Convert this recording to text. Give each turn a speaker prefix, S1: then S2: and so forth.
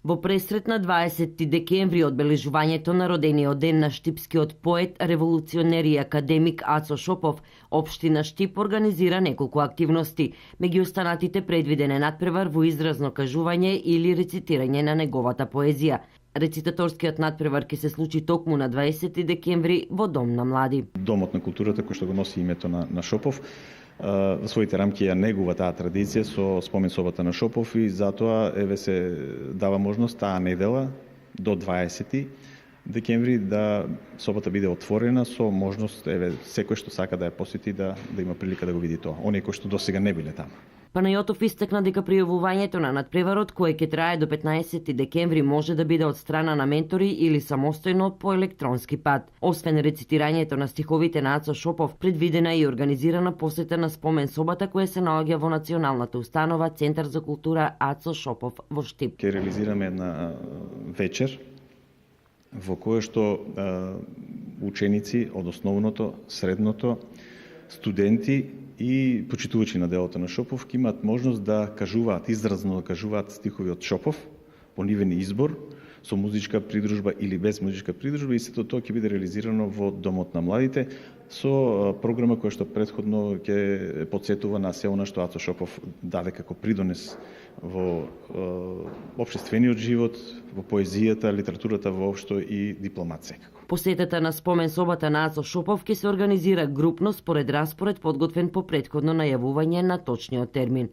S1: Во пресрет на 20 декември одбележувањето на родениот ден на штипскиот поет, револуционер и академик Ацо Шопов, општина Штип организира неколку активности. Меѓу останатите предвиден е натпревар во изразно кажување или рецитирање на неговата поезија. Рецитаторскиот натпревар ќе се случи токму на 20 декември во Дом на млади.
S2: Домот на културата кој што го носи името на Шопов, во своите рамки ја негува таа традиција со спомен собата на Шопов и затоа се дава можност таа недела до 20 декември да собата биде отворена со можност секој што сака да ја посети да има прилика да го види тоа. Оние кои што досега не биле таму.
S1: Панајотов истакна дека пријавувањето на надпреварот, кој ќе трае до 15 декември, може да биде од страна на ментори или самостојно по електронски пат. Освен рецитирањето на стиховите на Ацо Шопов, предвидена и организирана посета на спомен собата која се наоѓа во Националната установа Центар за култура Ацо Шопов во Штип.
S2: Ќе реализираме една вечер во која што ученици од основното, средното, студенти и почитувачи на делото на Шопов ќе имаат можност да кажуваат, изразно да кажуваат стихови од Шопов по нивен избор, со музичка придружба или без музичка придружба, и сето тоа ќе биде реализирано во Домот на младите со програма која што претходно ќе потсетува на се она што Ацо Шопов даде како придонес во општествениот живот, во поезијата, литературата воопшто и дипломат секако.
S1: Посетата на спомен собата на Ацо Шопов ќе се организира групно според распоред подготвен по претходно најавување на точниот термин.